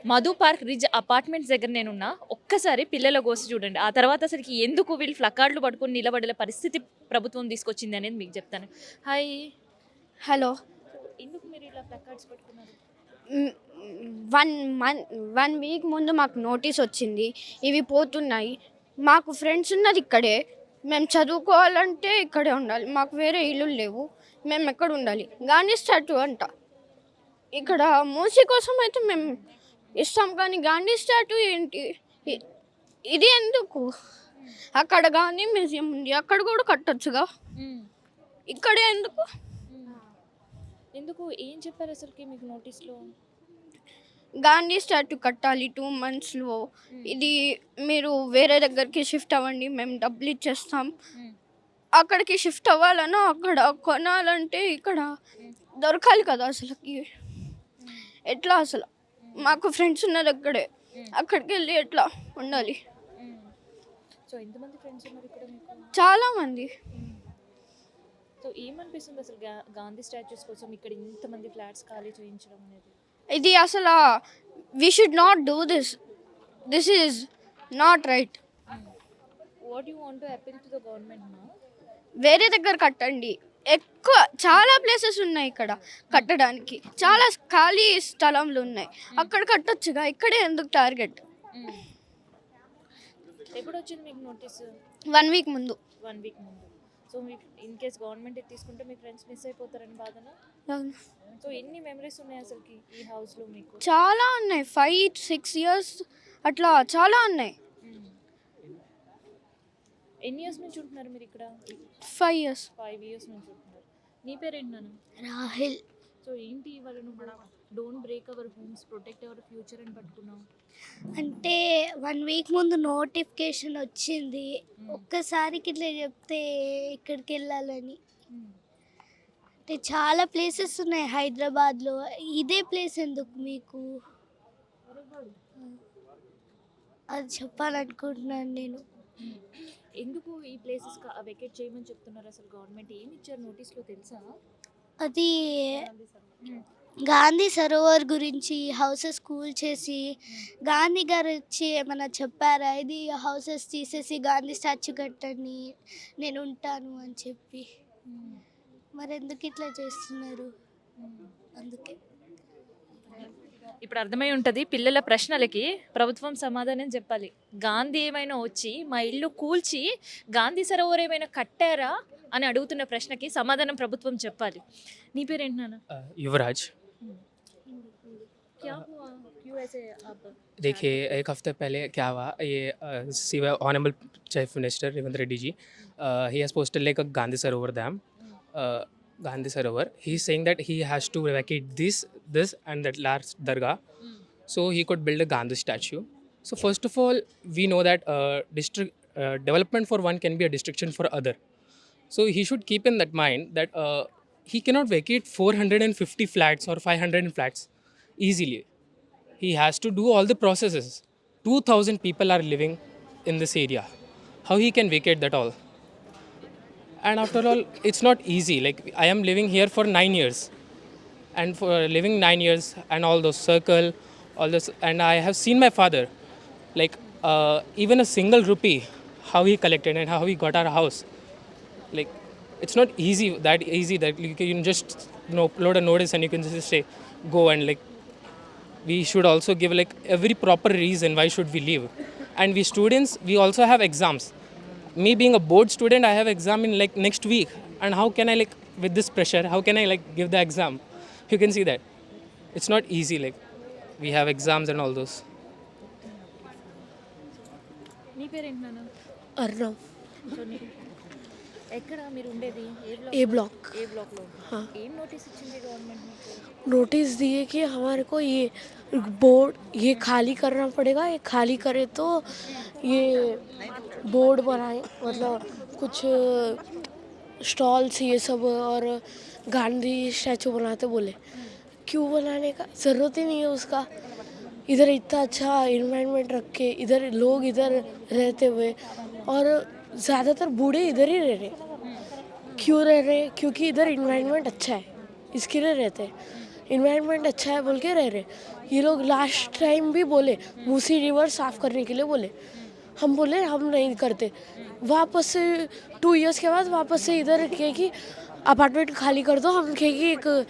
Madhu park Ritz apartments దగ్గర నేనున్నా. ఒక్కసారి పిల్లల గోష్టి చూడండి. ఆ తర్వాత అసలుకి ఎందుకు వీళ్ళు ప్లకార్డులు పట్టుకొని నిలబడే పరిస్థితి ప్రభుత్వం తీసుకొచ్చింది అనేది మీకు చెప్తాను. హాయ్. హలో. ఎందుకు మీరు ఇలా ప్లకార్డ్స్ పట్టుకున్నారు? మ్, 1 వీక్ ముందు మాకు నోటీస్ వచ్చింది, ఇవి పోతున్నాయి. మాకు ఫ్రెండ్స్ ఉన్నది ఇక్కడే, మేము చదువుకోవాలంటే ఇక్కడే ఉండాలి, మాకు వేరే ఇల్లు లేవు, మేము ఎక్కడ ఉండాలి? గాంధీ స్టాట్యూ అంట, ఇక్కడ మూసీ కోసం అయితే మేము ఇస్తాం, కానీ గాంధీ స్టాట్యూ ఏంటి? ఇ- ఇది ఎందుకు? అక్కడ గాంధీ మ్యూజియం ఉంది, అక్కడ కూడా కట్టొచ్చుగా, ఇక్కడే ఎందుకు? ఎందుకు ఏం చెప్పారు అసలుకి మీకు నోటీస్లో? గాంధీ స్టాట్యూ కట్టాలి 2 monthsలో, ఇది మీరు వేరే దగ్గరికి షిఫ్ట్ అవ్వండి, మేము డబ్బులు ఇచ్చేస్తాం. అక్కడికి షిఫ్ట్ అవ్వాలన్నా అక్కడ కొనాలంటే ఇక్కడ దొరకాలి కదా అసలుకి. ఎట్లా అసలు? మాకు ఫ్రెండ్స్ ఉన్నది అక్కడే, అక్కడికి వెళ్ళి ఎట్లా ఉండాలి? సో ఎంతమంది ఫ్రెండ్స్ ఉన్నారు ఇక్కడ మీకు? చాలామంది. సో ఏమనిపిస్తుంది అసలు గాంధీ స్టాచ్యూస్ కోసం ఇక్కడ ఇంతమంది ఫ్లాట్స్ ఖాళీ చేయించడం అనేది? ఇది అసలు we should not do this is not right. What you want to appeal to the government నా? వేరే దగ్గర కట్టండి. ఎక్కువ చాలా ప్లేసెస్ ఉన్నాయి ఇక్కడ కట్టడానికి, చాలా ఖాళీ స్థలంలు ఉన్నాయి, అక్కడ కట్టొచ్చుగా, ఇక్కడే ఎందుకు టార్గెట్? ఎప్పుడు వచ్చింది మీకు నోటీస్? 1 week ముందు. 1 week ముందు. సో మీకు ఇన్ కేస్ గవర్నమెంట్ ఇది తీసుకుంటే మీ ఫ్రెండ్స్ మిస్ అయిపోతారని బాధనా? సో ఎన్ని మెమరీస్ ఉన్నాయి అసలుకి ఈ హౌస్లో మీకు? చాలా ఉన్నాయి, 5-6 years అట్లా చాలా ఉన్నాయి. ఎన్ని ఇయర్స్ నుంచి ఉంటున్నారు మీరు ఇక్కడ? 5 years. 5 years నుంచి ఉంటున్నారు. నీ పేరేంటి నాన్న? రాహిల్. సో ఏంటి ఇవాళ నువ్వు don't break our homes, protect our future అని పట్టుకున్నావు? అంటే 1 week ముందు నోటిఫికేషన్ వచ్చింది, ఒక్కసారికి ఇట్లా చెప్తే ఇక్కడికి వెళ్ళాలని. అంటే చాలా ప్లేసెస్ ఉన్నాయి హైదరాబాద్లో, ఇదే ప్లేస్ ఎందుకు మీకు? అది చెప్పాలనుకుంటున్నాను నేను. ఎందుకు ఈ ప్లేసెస్ వెకేట్ చేయమని చెప్తున్నారు అసలు గవర్నమెంట్? ఏమి ఇచ్చారు నోటీస్లో తెలుసా? అది గాంధీ సరోవర్ గురించి హౌసెస్ కూల్ చేసి, గాంధీ గారు వచ్చి ఏమైనా చెప్పారా ఇది హౌసెస్ తీసేసి గాంధీ స్టాచ్యూ కట్టండి నేను ఉంటాను అని చెప్పి? మరి ఎందుకు ఇట్లా చేస్తున్నారు? అందుకే ఇప్పుడు అర్థమై ఉంటుంది పిల్లల ప్రశ్నలకి ప్రభుత్వం సమాధానం చెప్పాలి. గాంధీ ఏమైనా వచ్చి మా ఇల్లు కూల్చి గాంధీ సరోవర్ ఏమైనా కట్టారా అని అడుగుతున్న ప్రశ్నకి సమాధానం ప్రభుత్వం చెప్పాలి. నీ పేరేంటి నాన్న? युवराज। क्या हुआ? क्यों ऐसे आप? देखिए, एक हफ्ते पहले क्या हुआ, ये सिवा honourable chief minister Revanth Reddy ji, he has posted like a Gandhi Sarovar dam, Gandhi Sarovar. He is saying that he has to evacuate this and that large dargah, so he could build a Gandhi statue. So first of all, we know that district development for one can be a distraction for other. So he should keep in that mind that he cannot vacate 450 flats or 500 flats easily. He has to do all the processes. 2,000 people are living in this area. How he can vacate that all? And after all, it's not easy. Like, I am living here for 9 years, and for living 9 years and all those circle, all this, and I have seen my father, like even a single rupee, how he collected and how he got our house. Like, it's not easy that you can just upload a notice and you can just say go, and like we should also give like every proper reason why should we leave. And we students, we also have exams. Me being a board student, I have exam in like next week, and how can I, like, with this pressure, how can I like give the exam? You can see that it's not easy, like we have exams and all those. నీ పేరేంటి నాన్న? Arnav. So ఎక్కడ మీరు ఉండేది? ए block. ఏ బ్లాక్లో? ఏం notice ఇచ్చింది government మీకు? नोटिस दिए कि हमारे को ये बोर्ड ये खाली करना पड़ेगा, ये खाली करे तो ये बोर्ड बनाए, मतलब कुछ स्टॉल्स ये सब, और गांधी स्टैचू बनाते बोले। क्यों बनाने का ज़रूरत ही नहीं है उसका। इधर इतना अच्छा इन्वायरमेंट रख के, इधर लोग इधर रहते हुए, और ज़्यादातर बूढ़े इधर ही रह रहे। क्यों रह रहे? क्योंकि इधर इन्वायरमेंट अच्छा है, इसके लिए रहते हैं। इन्वायरमेंट अच्छा है बोल के रह रहे। ये लोग लास्ट टाइम भी बोले मूसी रिवर साफ करने के लिए बोले, हम बोले हम नहीं करते। वापस से 2 इयर्स के बाद वापस से इधर कहे कि अपार्टमेंट खाली कर दो, हम कहे कि एक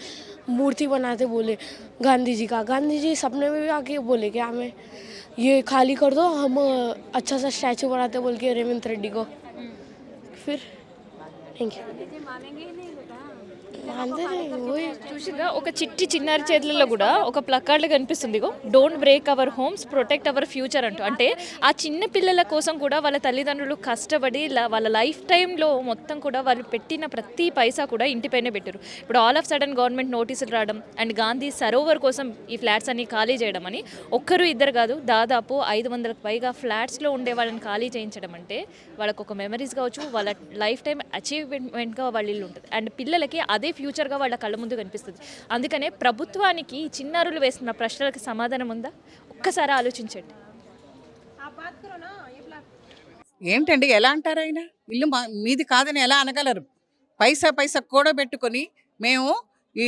मूर्ति बनाते बोले गांधी जी का। गांधी जी सपने में भी आके बोले कि हमें ये खाली कर दो, हम अच्छा सा स्टैचू बनाते बोल के रेवंत रेड्डी को। फिर थैंक यू मानते नहीं वही చూసిగా ఒక చిట్టి చిన్నారి చేతులలో కూడా ఒక ప్లకార్డ్ కనిపిస్తుంది, don't break our homes protect our future అంటూ. అంటే ఆ చిన్న పిల్లల కోసం కూడా వాళ్ళ తల్లిదండ్రులు కష్టపడి వాళ్ళ లైఫ్ టైంలో మొత్తం కూడా వాళ్ళు పెట్టిన ప్రతి పైసా కూడా ఇంటిపైనే పెట్టారు. ఇప్పుడు ఆల్ ఆఫ్ సడన్ గవర్నమెంట్ నోటీసులు రావడం అండ్ గాంధీ సరోవర్ కోసం ఈ ఫ్లాట్స్ అన్ని ఖాళీ చేయడం అని ఒక్కరు ఇద్దరు కాదు, దాదాపు 500కు పైగా ఫ్లాట్స్లో ఉండే వాళ్ళని ఖాళీ చేయించడం అంటే వాళ్ళకు ఒక మెమరీస్ కావచ్చు, వాళ్ళ లైఫ్ టైం అచీవ్మెంట్గా వాళ్ళ ఇల్లు ఉంటుంది. అండ్ పిల్లలకి అదే ఫ్యూచర్గా వాళ్ళ కళ్ళ ముందు కనిపిస్తుంది. అందుకనే ప్రభుత్వానికి చిన్నారులు వేస్తున్న ప్రశ్నలకు సమాధానం ఉందా? ఒక్కసారి ఆలోచించండి. ఏంటండి ఎలా అంటారు ఆయన? ఇల్లు మీది కాదని ఎలా అనగలరు? పైసా కూడబెట్టుకొని మేము ఈ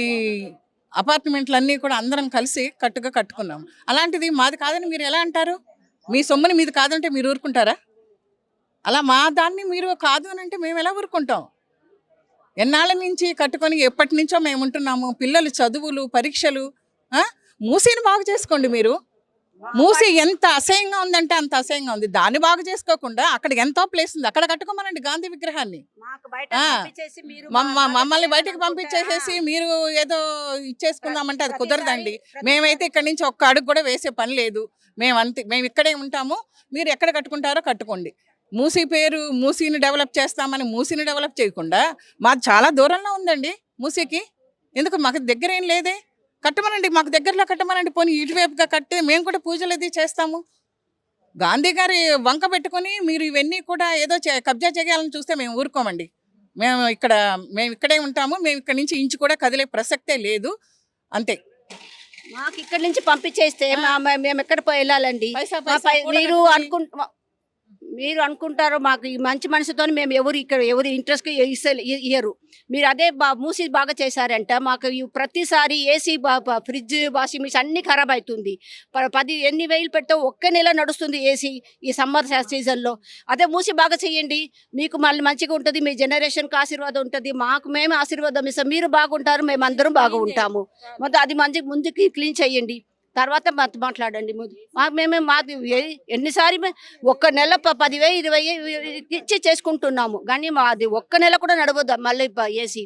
అపార్ట్మెంట్లన్నీ కూడా అందరం కలిసి కట్టుకున్నాం. అలాంటిది మాది కాదని మీరు ఎలా అంటారు? మీ సొమ్ముని మీది కాదంటే మీరు ఊరుకుంటారా? అలా మా దాన్ని మీరు కాదు అని అంటే మేము ఎలా ఊరుకుంటాం? ఎన్నాళ్ళ నుంచి కట్టుకొని ఎప్పటి నుంచో మేము ఉంటున్నాము. పిల్లలు చదువులు, పరీక్షలు. మూసీని బాగు చేసుకోండి మీరు. మూసీ ఎంత అసహ్యంగా ఉందంటే అంత అసహ్యంగా ఉంది. దాన్ని బాగు చేసుకోకుండా అక్కడ ఎంతో ప్లేస్ ఉంది, అక్కడ కట్టుకోమనండి గాంధీ విగ్రహాన్ని. మమ్మల్ని బయటకు పంపించేసేసి మీరు ఏదో ఇచ్చేసుకుందామంటే అది కుదరదండి. మేమైతే ఇక్కడి నుంచి ఒక్క అడుగు కూడా వేసే పని లేదు. మేము ఇక్కడే ఉంటాము. మీరు ఎక్కడ కట్టుకుంటారో కట్టుకోండి. మూసీని డెవలప్ చేస్తామని మూసీని డెవలప్ చేయకుండా మాది చాలా దూరంలో ఉందండి మూసీకి. ఎందుకు మాకు దగ్గర ఏం లేదే? కట్టమనండి, మాకు దగ్గరలో కట్టమనండి. పోనీ ఇటువైపుగా కట్టి మేము కూడా పూజలు అది చేస్తాము. గాంధీ గారి వంక పెట్టుకొని మీరు ఇవన్నీ కూడా ఏదో కబ్జా చేయాలని చూస్తే మేము ఊరుకోమండి. మేము ఇక్కడే ఉంటాము. మేము ఇక్కడ నుంచి ఇంచు కూడా కదిలే ప్రసక్తే లేదు. అంతే. మాకు ఇక్కడి నుంచి పంపించేస్తే మేము ఎక్కడ వెళ్ళాలండి? మీరు అనుకుంటారు మాకు ఈ మంచి మనసుతో మేము ఎవరు ఇంట్రెస్ట్ ఇయ్యరు. మీరు అదే మూసి బాగా చేశారంట. మాకు ప్రతిసారి ఏసీ, ఫ్రిడ్జ్, వాషింగ్ మిషన్ అన్ని ఖరాబ్ అవుతుంది. 10 ఎన్ని వేలు పెడితే ఒక్క నెల నడుస్తుంది ఏసీ ఈ సమ్మర్ సీజన్లో. అదే మూసి బాగా చేయండి, మీకు మళ్ళీ మంచిగా ఉంటుంది. మీ జనరేషన్కి ఆశీర్వాదం ఉంటుంది. మేము ఆశీర్వాదం ఇస్తాం. మీరు బాగుంటారు, మేము అందరం బాగా ఉంటాము. మొత్తం అది ముందుకి క్లీన్ చేయండి, తర్వాత మాట్లాడండి. మాది ఎన్నిసార్లు ఒక్క నెల 10,000 20,000 ఇచ్చి చేసుకుంటున్నాము, కానీ మాది ఒక్క నెల కూడా నడవద్దు. మళ్ళీ ఏసీ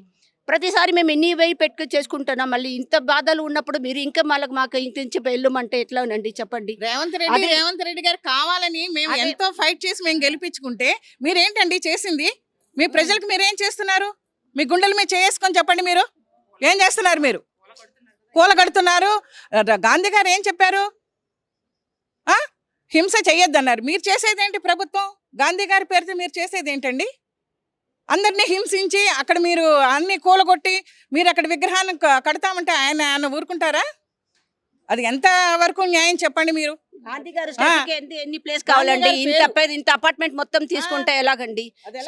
ప్రతిసారి మేము ఎన్ని వేలు పెట్టుకుని చేసుకుంటున్నాం. మళ్ళీ ఇంత బాధలు ఉన్నప్పుడు మీరు ఇంకా మాకు ఇంటించి వెళ్ళమంటే ఎట్లానండి చెప్పండి? రేవంత్ రెడ్డి గారు కావాలని మేము ఎంతో ఫైట్ చేసి మేము గెలిపించుకుంటే మీరేంటండి చేసింది? మీ ప్రజలకు మీరేం చేస్తున్నారు? మీ గుండెలు మీరు చేసుకొని చెప్పండి, మీరు ఏం చేస్తున్నారు? మీరు కూలగడుతున్నారు. గాంధీ గారు ఏం చెప్పారు? హింస చెయ్యొద్దన్నారు. మీరు చేసేది ఏంటి? ప్రభుత్వం గాంధీ గారి పేరుతో మీరు చేసేది ఏంటండి? అందరినీ హింసించి అక్కడ మీరు అన్ని కూలగొట్టి మీరు అక్కడ విగ్రహాన్ని కడతామంటే ఆయన ఊరుకుంటారా? అది ఎంత వరకు న్యాయం చెప్పండి మీరు? గాంధీ గారు ఎన్ని ప్లేస్ కావాలండి? ఇంత అపార్ట్మెంట్ మొత్తం తీసుకుంటే ఎలాగండి?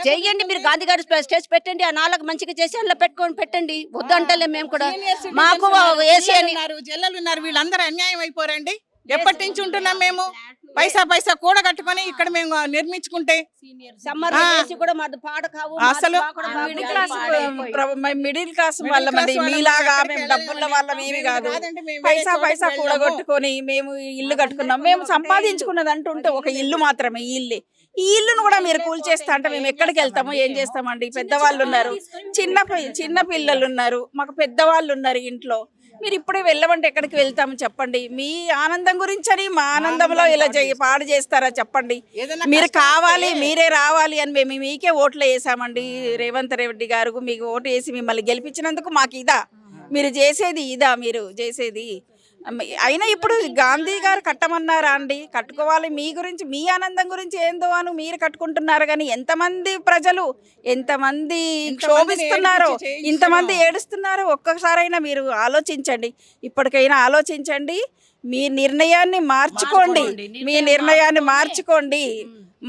చెయ్యండి, మీరు గాంధీ గారు స్టేజ్ పెట్టండి, ఆ 4 మంచిగా చేసి అందులో పెట్టండి. వద్దంటలే మేము కూడా. మాకు ఏసీ జిల్లలు ఉన్నారు, వీళ్ళందరూ అన్యాయం అయిపోరండి. ఎప్పటి నుంచి ఉంటున్నాం మేము? పైసా కూడా కట్టుకొని ఇక్కడ మేము నిర్మించుకుంటే అసలు మిడిల్ క్లాస్ వాళ్ళమండి, మీలాగా మేము డబ్బుల వాళ్ళం ఏమి కాదు. పైసా కూడగొట్టుకొని మేము ఇల్లు కట్టుకున్నాం. మేము సంపాదించుకున్నది అంటుంటే ఒక ఇల్లు మాత్రమే. ఈ ఇల్లును కూడా మీరు కూల్చేస్తా అంటే మేము ఎక్కడికి వెళ్తామో ఏం చేస్తామండి? పెద్దవాళ్ళు ఉన్నారు, చిన్న పిల్లలు ఉన్నారు, మాకు పెద్దవాళ్ళు ఉన్నారు ఇంట్లో. మీరు ఇప్పుడే వెళ్ళమంటే ఎక్కడికి వెళ్తాము చెప్పండి? మీ ఆనందం గురించి అని మా ఆనందంలో ఇలా పాడు చేస్తారా చెప్పండి? మీరు కావాలి, మీరే రావాలి అని మేము మీకే ఓట్లు వేసామండి. రేవంత్ రెడ్డి గారు మీకు ఓటు వేసి మిమ్మల్ని గెలిపించినందుకు మాకు మీరు చేసేది అయినా ఇప్పుడు గాంధీ గారు కట్టమన్నారా అండి? కట్టుకోవాలి. మీ గురించి, మీ ఆనందం గురించి ఏందో అని మీరు కట్టుకుంటున్నారు, కానీ ఎంతమంది ప్రజలు ఎంతమంది క్షోభిస్తున్నారో, ఇంతమంది ఏడుస్తున్నారో ఒక్కసారైనా మీరు ఆలోచించండి. ఇప్పటికైనా ఆలోచించండి, మీ నిర్ణయాన్ని మార్చుకోండి.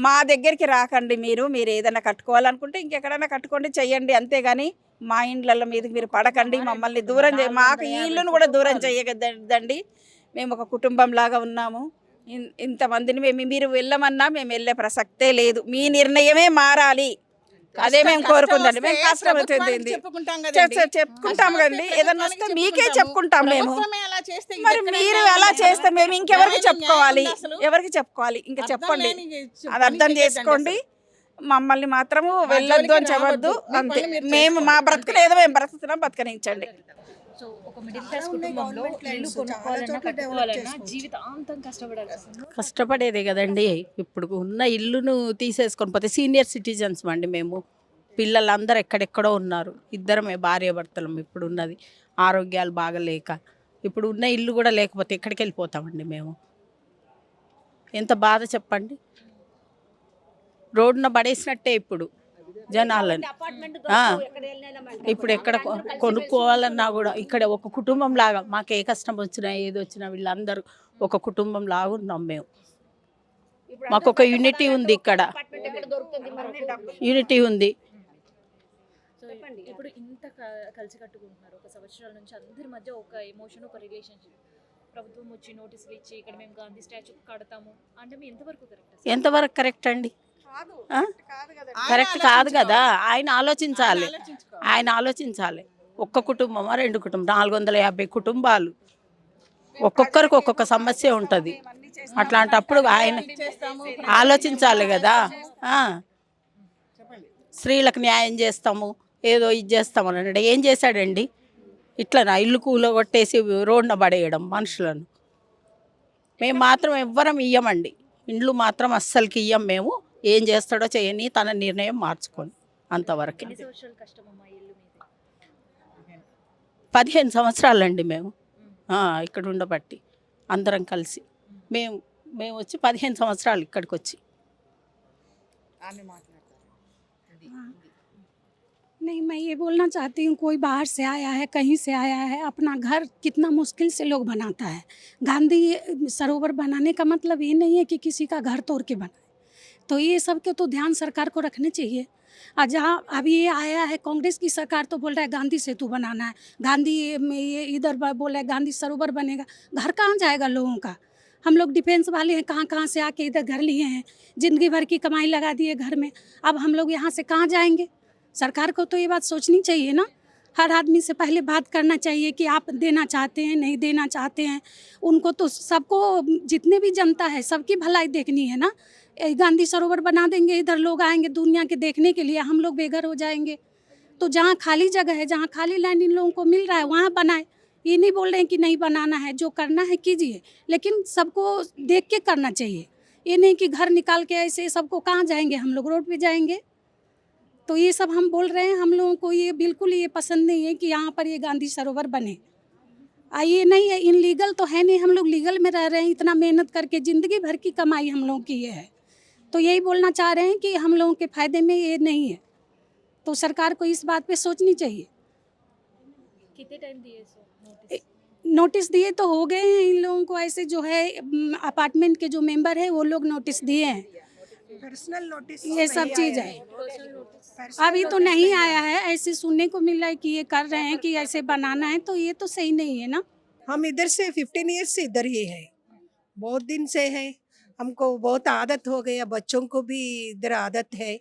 మా దగ్గరికి రాకండి. మీరు ఏదైనా కట్టుకోవాలనుకుంటే ఇంకెక్కడైనా కట్టుకోండి, చెయ్యండి. అంతేగాని మా ఇండ్ల మీద మీరు పడకండి. మమ్మల్ని దూరం మాకు ఈ ఇల్లును కూడా దూరం చేయగదండి. మేము ఒక కుటుంబం లాగా ఉన్నాము. ఇంతమందిని మీరు వెళ్ళమన్నా మేము వెళ్ళే ప్రసక్తే లేదు. మీ నిర్ణయమే మారాలి. అదే మేము కోరుకుందండి. మేము కష్టం వచ్చింది చెప్పుకుంటాం కండి. ఏదన్నా వస్తే మీకే చెప్పుకుంటాం మేము. మరి మీరు ఎలా చేస్తే మేము ఇంకెవరికి చెప్పుకోవాలి? ఎవరికి చెప్పుకోవాలి? ఇంకా చెప్పండి, అది అర్థం చేసుకోండి. మమ్మల్ని మాత్రము వెళ్ళొద్దు అని చెప్పద్దు అంతే. మేము మా బ్రతుకులేదో మేము బ్రతుకుతున్నాం, బతకనించండి. సో ఒక మిడిల్ క్లాస్ కుటుంబంలో ఇల్లు కొనుక్కోవాలన్నా కట్టుకోవాలన్నా జీవితాంతం కష్టపడాలి. కష్టపడేదే కదండి. ఇప్పుడు ఉన్న ఇల్లును తీసేసుకొని పోతే సీనియర్ సిటిజన్స్ అండి మేము. పిల్లలందరూ ఎక్కడెక్కడో ఉన్నారు. ఇద్దరమే భార్య భర్తలం ఇప్పుడు ఉన్నది. ఆరోగ్యాలు బాగలేక ఇప్పుడు ఉన్న ఇల్లు కూడా లేకపోతే ఎక్కడికి వెళ్ళిపోతామండి మేము? ఎంత బాధ చెప్పండి. రోడ్డున పడేసినట్టే ఇప్పుడు జనాలని. ఇప్పుడు ఎక్కడ కొనుక్కోవాలన్నా కూడా ఇక్కడ ఒక కుటుంబం లాగా, మాకు ఏ కష్టం వచ్చినా ఏది వచ్చినా వీళ్ళందరూ ఒక కుటుంబం లాగా ఉన్నాం మేము. మాకు ఒక యూనిటీ ఉంది, ఇక్కడ యూనిటీ ఉంది. సో ఇప్పుడు ఇంత కలిసి కట్టుకుంటున్నారు, ఒక సంవత్సరాల నుంచి అందరి మధ్య ఒక ఎమోషన్, ఒక రిలేషన్షిప్. ప్రభుత్వం వచ్చి నోటీసులు ఇచ్చి ఇక్కడ మేము గాంధీ స్టాచ్యూ కడతాము అంటే మీ ఎంతవరకు కరెక్ట్? ఎంతవరకు కరెక్ట్ అండి? కరెక్ట్ కాదు కదా. ఆయన ఆలోచించాలి, ఆయన ఆలోచించాలి. ఒక్క కుటుంబమా, 2 కుటుంబం, 450 కుటుంబాలు, ఒక్కొక్కరికి ఒక్కొక్క సమస్య ఉంటుంది. అట్లాంటప్పుడు ఆయన ఆలోచించాలి కదా. స్త్రీలకు న్యాయం చేస్తాము, ఏదో ఇది చేస్తామని అంటే ఏం చేశాడండి? ఇట్లా ఇల్లు కూలగొట్టేసి రోడ్డున పడేయడం మనుషులను. మేము మాత్రం ఎవ్వరం ఇయ్యమండి, ఇండ్లు మాత్రం అస్సలకి ఇయ్యం మేము. ఏం చేస్తాడో చేయని, తన నిర్ణయం మార్చుకొని అంతవరకే. 15 సంవత్సరాలండి మేము ఇక్కడ ఉండబట్టి, అందరం కలిసి మేము వచ్చి 15 సంవత్సరాలు ఇక్కడికి వచ్చి. नहीं, मैं ये बोलना चाहती हूँ, कोई बाहर से आया है, कहीं से आया है, अपना घर कितना मुश्किल से लोग बनाता है। गांधी सरोवर बनाने का मतलब ये नहीं है कि किसी का घर तोड़ के बनाए। तो ये सब के तो ध्यान सरकार को रखने चाहिए। और जहाँ अभी ये आया है कांग्रेस की सरकार, तो बोल रहा है गांधी सेतु बनाना है, गांधी में ये इधर बोल रहा है गांधी सरोवर बनेगा। घर कहाँ जाएगा लोगों का? हम लोग डिफेंस वाले हैं, कहाँ कहाँ से आके इधर घर लिए हैं, ज़िंदगी भर की कमाई लगा दी है घर में। अब हम लोग यहाँ से कहाँ जाएंगे? सरकार को तो ये बात सोचनी चाहिए ना। हर आदमी से पहले बात करना चाहिए कि आप देना चाहते हैं, नहीं देना चाहते हैं। उनको तो सबको, जितने भी जनता है सबकी भलाई देखनी है ना। गांधी सरोवर बना देंगे, इधर लोग आएंगे दुनिया के देखने के लिए, हम लोग बेघर हो जाएंगे। तो जहाँ खाली जगह है, जहाँ खाली लैंड इन लोगों को मिल रहा है, वहाँ बनाए। ये नहीं बोल रहे हैं कि नहीं बनाना है, जो करना है कीजिए, लेकिन सबको देख के करना चाहिए। ये नहीं कि घर निकाल के ऐसे सबको, कहाँ जाएंगे हम लोग? रोड पे जाएंगे। तो ये सब हम बोल रहे हैं, हम लोगों को ये बिल्कुल ये पसंद नहीं है कि यहाँ पर ये गांधी सरोवर बने। ये नहीं है, इनलीगल तो है नहीं, हम लोग लीगल में रह रहे हैं, इतना मेहनत करके ज़िंदगी भर की कमाई हम लोगों की ये है। तो यही बोलना चाह रहे हैं कि हम लोगों के फ़ायदे में ये नहीं है, तो सरकार को इस बात पे सोचनी चाहिए। कितने टाइम दिए नोटिस दिए तो हो गए हैं इन लोगों को, ऐसे जो है अपार्टमेंट के जो मेंबर है वो लोग नोटिस दिए हैं, पर्सनल नोटिस ये सब चीज़ है। अभी तो नहीं आया है, ऐसे सुनने को मिल रहा है कि ये कर रहे हैं कि ऐसे बनाना है, तो ये तो सही नहीं है ना। हम इधर से 15 ईयर्स से इधर ही है, बहुत दिन से है, हमको बहुत आदत हो गया, बच्चों को भी इधर आदत है,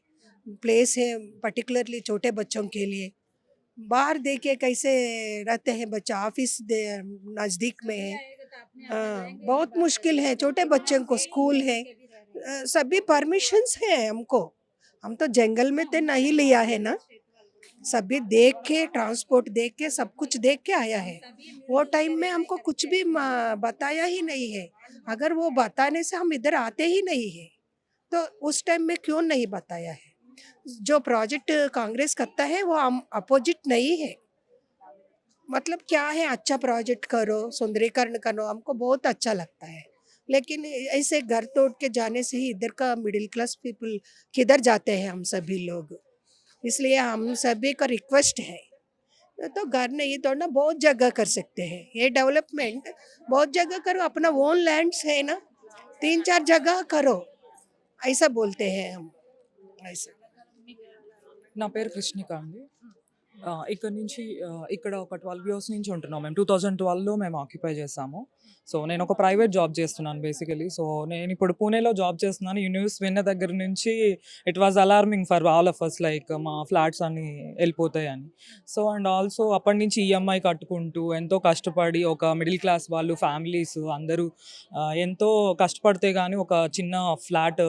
प्लेस है पर्टिकुलरली छोटे बच्चों के लिए। बाहर देखिए कैसे रहते हैं बच्चा, ऑफिस नज़दीक में है, बहुत मुश्किल है, छोटे बच्चों को स्कूल है, सभी परमिशंस है हमको। हम तो जंगल में तो नहीं लिया है ना, सभी देख के, ट्रांसपोर्ट देख के, सब कुछ देख के आया है। वो टाइम में हमको कुछ भी बताया ही नहीं है। अगर वो बताने से हम इधर आते ही नहीं है, तो उस टाइम में क्यों नहीं बताया है? जो प्रोजेक्ट कांग्रेस करता है वो हम अपोजिट नहीं है, मतलब क्या है, अच्छा प्रोजेक्ट करो, सुंदरीकरण करो, हमको बहुत अच्छा लगता है। लेकिन ऐसे घर तोड़ के जाने से ही इधर का मिडिल क्लास पीपल किधर जाते हैं हम सभी लोग। इसलिए हम सभी का रिक्वेस्ट है, तो घर नहीं तोड़ना, बहुत जगह कर सकते हैं, ये डेवलपमेंट बहुत जगह करो, अपना ओन लैंड्स है ना, 3-4 जगह करो, ऐसा बोलते हैं हम। ऐसा నా పేరు కృష్ణిక అండి. ఇక్కడ నుంచి ఇక్కడ ఒక 12 ఇయర్స్ నుంచి ఉంటున్నాం మేము. 2012లో మేము ఆక్యుపై చేసాము. సో నేను ఒక ప్రైవేట్ జాబ్ చేస్తున్నాను బేసికలీ. సో నేను ఇప్పుడు పూణేలో జాబ్ చేస్తున్నాను. ఈ న్యూస్ విన్న దగ్గర నుంచి it was alarming for all of us, like మా ఫ్లాట్స్ అన్ని వెళ్ళిపోతాయని. సో అండ్ ఆల్సో అప్పటి నుంచి ఈఎంఐ కట్టుకుంటూ ఎంతో కష్టపడి ఒక మిడిల్ క్లాస్ వాళ్ళు ఫ్యామిలీస్ అందరూ ఎంతో కష్టపడితే కానీ ఒక చిన్న ఫ్లాట్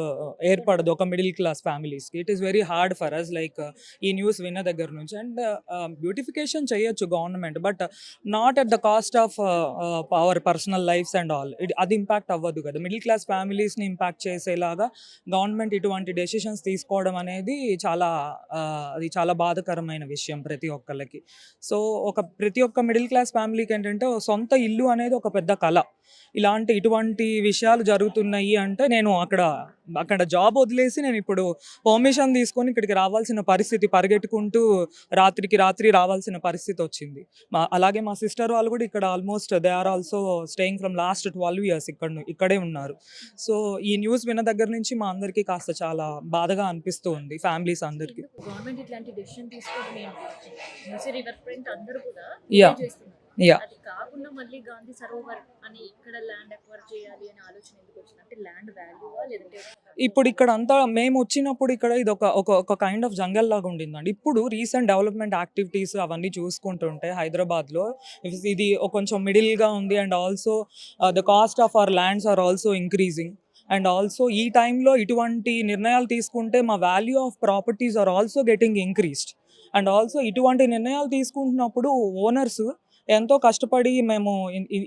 ఏర్పడదు ఒక మిడిల్ క్లాస్ ఫ్యామిలీస్కి. It is very hard for us, like ఈ న్యూస్ విన్న దగ్గర నుంచి. అండ్ బ్యూటిఫికేషన్ చేయొచ్చు government, but not at the cost of our personal lifes and all. అది ఇంపాక్ట్ అవ్వదు కదా, మిడిల్ క్లాస్ ఫ్యామిలీస్ని ఇంపాక్ట్ చేసేలాగా గవర్నమెంట్ ఇటువంటి డెసిషన్స్ తీసుకోవడం అనేది అది చాలా బాధాకరమైన విషయం ప్రతి ఒక్కళ్ళకి. సో ప్రతి ఒక్క మిడిల్ క్లాస్ ఫ్యామిలీకి ఏంటంటే సొంత ఇల్లు అనేది ఒక పెద్ద కళ. ఇటువంటి విషయాలు జరుగుతున్నాయి అంటే నేను అక్కడ జాబ్ వదిలేసి నేను ఇప్పుడు పర్మిషన్ తీసుకొని ఇక్కడికి రావాల్సిన పరిస్థితి, పరిగెట్టుకుంటూ రాత్రికి రాత్రి రావాల్సిన పరిస్థితి వచ్చింది. అలాగే మా సిస్టర్ వాళ్ళు కూడా ఇక్కడ almost they are also staying from last 12 years ఇక్కడే ఉన్నారు. సో ఈ న్యూస్ విన్న దగ్గర నుంచి మా అందరికీ కాస్త చాలా బాధగా అనిపిస్తూ ఉంది, ఫ్యామిలీస్ అందరికీ. గవర్నమెంట్ ఇట్లాంటి డెసిషన్ తీసుకోవడం మూసీ రివర్ ఫ్రంట్ అందరూ కూడా Yeah. enjoy చేస్తున్నారు. Yeah. అది కాకుండా మళ్ళీ గాంధీ సరోవర్ అని ఇక్కడ ల్యాండ్ అక్వైర్ చేయాలి అనే ఆలోచన ఎందుకు వచ్చింది? అంటే ల్యాండ్ వాల్యూవా లేదంటే ఇప్పుడు ఇక్కడ అంతా మేము వచ్చినప్పుడు ఇక్కడ ఇది ఒక కైండ్ ఆఫ్ జంగల్ లాగా ఉండిందండి. ఇప్పుడు రీసెంట్ డెవలప్మెంట్ యాక్టివిటీస్ అవన్నీ చూసుకుంటుంటే హైదరాబాద్లో ఇది కొంచెం మిడిల్గా ఉంది. And also the cost of our lands are also increasing. And also ఈ టైంలో ఇటువంటి నిర్ణయాలు తీసుకుంటే మా value of properties are also getting increased. And also ఇటువంటి నిర్ణయాలు తీసుకుంటున్నప్పుడు ఓనర్స్ ఎంతో కష్టపడి మేము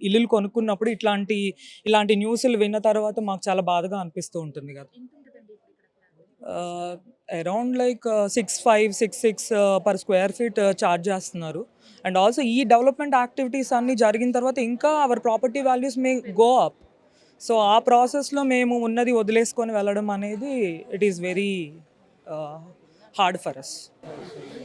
ఇల్లులు కొనుక్కున్నప్పుడు ఇలాంటి న్యూస్లు విన్న తర్వాత మాకు చాలా బాధగా అనిపిస్తూ ఉంటుంది కదా. ఎంత ఉంటుందండి ఇప్పుడు ఇక్కడ plan? Around like 6.6 per square feet charge చేస్తున్నారు. అండ్ ఆల్సో ఈ డెవలప్మెంట్ యాక్టివిటీస్ అన్నీ జరిగిన తర్వాత ఇంకా our property values may go up. So ఆ ప్రాసెస్లో మేము ఉన్నది వదిలేసుకొని వెళ్ళడం అనేది it is very hard for us.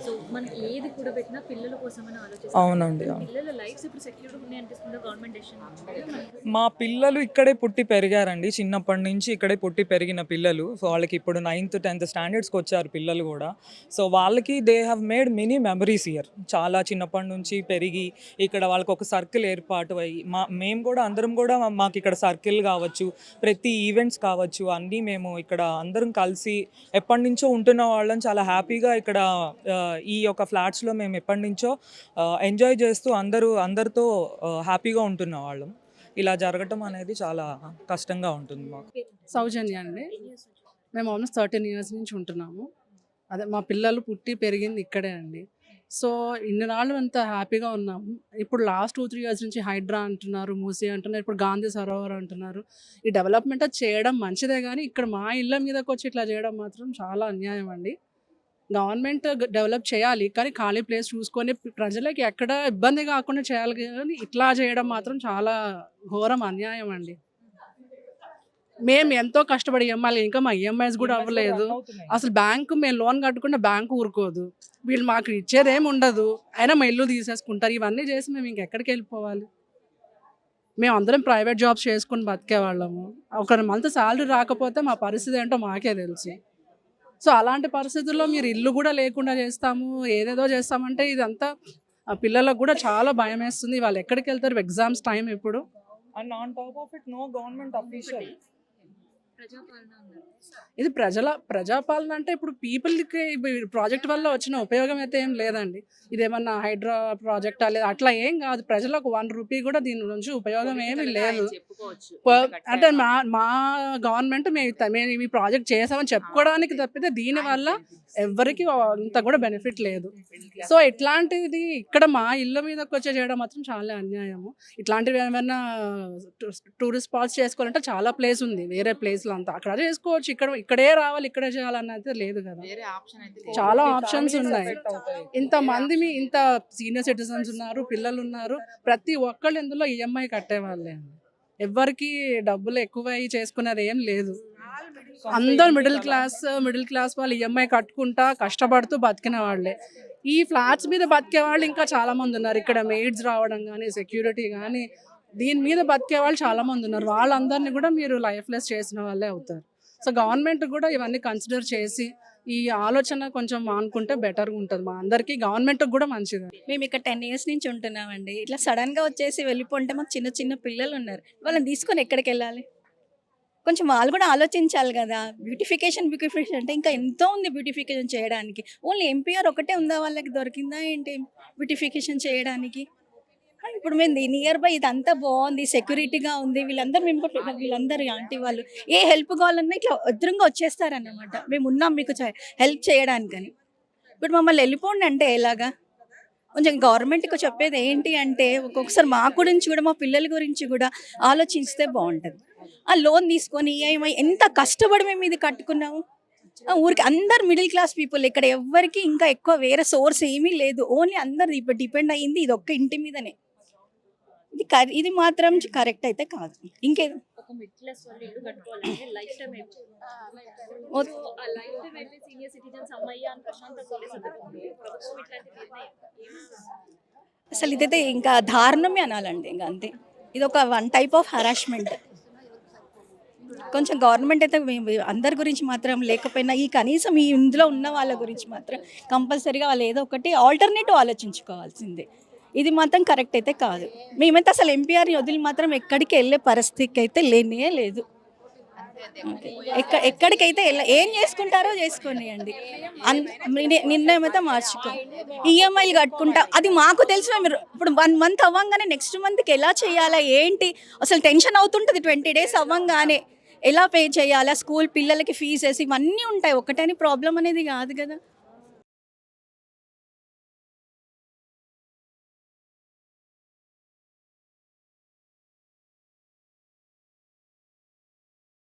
So మనం ఏది కూడా పెట్టినా పిల్లల కోసమని ఆలోచిస్తాం. అవునండి, అవును. పిల్లల లైఫ్స్ ఇప్పుడు సెక్యూర్డ్ ఉన్నాయి అనిపిస్తుందా గవర్నమెంట్ డెసిషన్? మా పిల్లలు ఇక్కడే పుట్టి పెరిగారండి, చిన్నప్పటి నుంచి ఇక్కడే పుట్టి పెరిగిన పిల్లలు. సో వాళ్ళకి ఇప్పుడు 9th 10th స్టాండర్డ్స్కి వచ్చారు పిల్లలు కూడా. సో వాళ్ళకి they have made many memories here. చాలా చిన్నప్పటి నుంచి పెరిగి ఇక్కడ వాళ్ళకి ఒక సర్కిల్ ఏర్పాటు అయ్యి మేము కూడా అందరం కూడా మాకు ఇక్కడ సర్కిల్ కావచ్చు, ప్రతి ఈవెంట్స్ కావచ్చు, అన్నీ మేము ఇక్కడ అందరం కలిసి ఎప్పటి నుంచో ఉంటున్న వాళ్ళని చాలా హ్యాపీగా ఇక్కడ ఈ యొక్క ఫ్లాట్స్లో మేము ఎప్పటి నుంచో ఎంజాయ్ చేస్తూ అందరితో హ్యాపీగా ఉంటున్న వాళ్ళం. ఇలా జరగటం అనేది చాలా కష్టంగా ఉంటుంది మాకు. సౌజన్య అండి. మేము ఆల్మోస్ట్ 13 years నుంచి ఉంటున్నాము. అదే మా పిల్లలు పుట్టి పెరిగింది ఇక్కడే అండి. సో ఇన్ని నాళ్ళు అంత హ్యాపీగా ఉన్నాము. ఇప్పుడు లాస్ట్ 2-3 years నుంచి హైడ్రా అంటున్నారు, మూసీ అంటున్నారు, ఇప్పుడు గాంధీ సరోవర్ అంటున్నారు. ఈ డెవలప్మెంట్ చేయడం మంచిదే, కానీ ఇక్కడ మా ఇళ్ళ మీదకి వచ్చి ఇట్లా చేయడం మాత్రం చాలా అన్యాయం అండి. గవర్నమెంట్ డెవలప్ చేయాలి, కానీ ఖాళీ ప్లేస్ చూసుకొని ప్రజలకి ఎక్కడ ఇబ్బంది కాకుండా చేయాలి, కానీ ఇట్లా చేయడం మాత్రం చాలా ఘోరం అన్యాయం అండి. మేము ఎంతో కష్టపడి ఈఎంఐలు, ఇంకా మా ఈఎంఐస్ కూడా అవ్వలేదు. అసలు బ్యాంకు మేము లోన్ కట్టుకుంటే బ్యాంకు ఊరుకోదు, వీళ్ళు మాకు ఇచ్చేదేం ఉండదు, అయినా మా ఇల్లు తీసేసుకుంటారు. ఇవన్నీ చేసి మేము ఇంకెక్కడికి వెళ్ళిపోవాలి? మేము అందరం ప్రైవేట్ జాబ్స్ చేసుకుని బతికేవాళ్ళము. ఒక మంత్ శాలరీ రాకపోతే మా పరిస్థితి ఏంటో మాకే తెలుసు. సో అలాంటి పరిస్థితుల్లో మీరు ఇల్లు కూడా లేకుండా చేస్తాము, ఏదేదో చేస్తామంటే ఇదంతా పిల్లలకు కూడా చాలా భయం వేస్తుంది. వాళ్ళు ఎక్కడికి వెళ్తారు? ఎగ్జామ్స్ టైం ఇప్పుడు. And on top of it no government official. ప్రజాపాలన అన్నారు. ఇది ప్రజాపాలన అంటే ఇప్పుడు పీపుల్కి ప్రాజెక్ట్ వల్ల వచ్చిన ఉపయోగం అయితే ఏం లేదండి. ఇదేమన్నా హైడ్రా ప్రాజెక్ట్ లేదా అట్లా ఏం కాదు. ప్రజలకు 1 రూపీ కూడా దీని నుంచి ఉపయోగం ఏమీ లేదు. అంటే మా గవర్నమెంట్ మేము ఈ ప్రాజెక్ట్ చేసామని చెప్పుకోవడానికి తప్పితే దీనివల్ల ఎవరికి అంత కూడా బెనిఫిట్ లేదు. సో ఇట్లాంటిది ఇక్కడ మా ఇళ్ళ మీదకి వచ్చే చేయడం మాత్రం చాలా అన్యాయము. ఇట్లాంటివి ఏమైనా టూరిస్ట్ స్పాట్స్ చేసుకోవాలంటే చాలా ప్లేస్ ఉంది, వేరే ప్లేస్లో అంతా అక్కడ చేసుకోవచ్చు. ఇక్కడే రావాలి, ఇక్కడే చేయాలన్నది లేదు కదా. చాలా ఆప్షన్స్ ఉన్నాయి. ఇంతమంది ఇంత సీనియర్ సిటిజన్స్ ఉన్నారు, పిల్లలు ఉన్నారు, ప్రతి ఒక్కళ్ళు ఇందులో ఈఎంఐ కట్టేవాళ్ళే. ఎవరికి డబ్బులు ఎక్కువ చేసుకునేది ఏం లేదు. అందరు మిడిల్ క్లాస్ వాళ్ళు ఈఎంఐ కట్టుకుంటా కష్టపడుతూ బతికిన వాళ్ళే. ఈ ఫ్లాట్స్ మీద బతికే వాళ్ళు ఇంకా చాలా మంది ఉన్నారు. ఇక్కడ మెయిడ్స్ రావడం కానీ, సెక్యూరిటీ కానీ, దీని మీద బతికే వాళ్ళు చాలా మంది ఉన్నారు. వాళ్ళందరినీ కూడా మీరు లైఫ్లెస్ చేసిన వాళ్ళే అవుతారు. సో గవర్నమెంట్ కూడా ఇవన్నీ కన్సిడర్ చేసి ఈ ఆలోచన కొంచెం మానుకుంటే బెటర్గా ఉంటుంది మా అందరికీ, గవర్నమెంట్కి కూడా మంచిది. మేము ఇక్కడ 10 ఇయర్స్ నుంచి ఉంటున్నామండి. ఇట్లా సడన్గా వచ్చేసి వెళ్ళిపోంటే మాకు చిన్న చిన్న పిల్లలు ఉన్నారు, వాళ్ళని తీసుకొని ఎక్కడికి వెళ్ళాలి? కొంచెం వాళ్ళు కూడా ఆలోచించాలి కదా. బ్యూటిఫికేషన్ అంటే ఇంకా ఎంతో ఉంది బ్యూటిఫికేషన్ చేయడానికి. ఓన్లీ ఎంపీఆర్ ఒకటే ఉందా, వాళ్ళకి దొరికిందా ఏంటి బ్యూటిఫికేషన్ చేయడానికి? ఇప్పుడు మేము నియర్ బై ఇదంతా బాగుంది, సెక్యూరిటీగా ఉంది, వీళ్ళందరూ ఆంటీ వాళ్ళు ఏ హెల్ప్ కావాలన్నా ఇట్లా ఎదురుగా వచ్చేస్తారన్నమాట, మేము ఉన్నాం మీకు హెల్ప్ చేయడానికని. ఇప్పుడు మమ్మల్ని వెళ్ళిపోండి అంటే ఎలాగా? కొంచెం గవర్నమెంట్కి చెప్పేది ఏంటి అంటే, ఒక్కొక్కసారి మా గురించి కూడా మా పిల్లల గురించి కూడా ఆలోచిస్తే బాగుంటుంది. ఆ లోన్ తీసుకొని ఈఎంఐ ఎంత కష్టపడి మేము ఇది కట్టుకున్నాము. ఊరికి అందరు మిడిల్ క్లాస్ పీపుల్, ఇక్కడ ఎవ్వరికి ఇంకా ఎక్కువ వేరే సోర్స్ ఏమీ లేదు, ఓన్లీ అందరు ఇప్పుడు డిపెండ్ అయ్యింది ఇది ఒక్క ఇంటి మీదనే. ఇది మాత్రం కరెక్ట్ అయితే కాదు. ఇంకేదో ఒక మిడిల్ క్లాస్ వాళ్ళు ఇల్లు కట్టుకోవాలంటే లైఫ్ టైం సీనియర్ సిటిజన్స్ అమ్మయ్య అని ప్రశాంతంగా ఉండే సందర్భంలో ప్రభుత్వం ఇట్లాంటి నిర్ణయం అసలు ఇదైతే ఇంకా దారుణమే అనాలండి, ఇంకా అంతే. ఇది ఒక వన్ టైప్ ఆఫ్ హరాస్మెంట్. కొంచెం గవర్నమెంట్ అయితే అందరి గురించి మాత్రం లేకపోయినా ఈ కనీసం ఈ ఇందులో ఉన్న వాళ్ళ గురించి మాత్రం కంపల్సరీగా వాళ్ళు ఏదో ఒకటి ఆల్టర్నేటివ్ ఆలోచించుకోవాల్సిందే. ఇది మాత్రం కరెక్ట్ అయితే కాదు. మేమైతే అసలు ఎంపీఆర్ వదిలి మాత్రం ఎక్కడికి వెళ్ళే పరిస్థితికి అయితే లేనే లేదు. ఎక్కడికైతే ఏం చేసుకుంటారో చేసుకోనియండి, నిర్ణయం అయితే మార్చుకో. ఈఎంఐలు కట్టుకుంటా అది మాకు తెలిసిన, మీరు ఇప్పుడు 1 మంత్ అవ్వంగానే నెక్స్ట్ మంత్కి ఎలా చేయాలా ఏంటి అసలు టెన్షన్ అవుతుంటుంది. 20 days అవ్వంగానే ఎలా పే చేయాలా, స్కూల్ పిల్లలకి ఫీజెస్ ఇవన్నీ ఉంటాయి, ఒకటని ప్రాబ్లం అనేది కాదు కదా.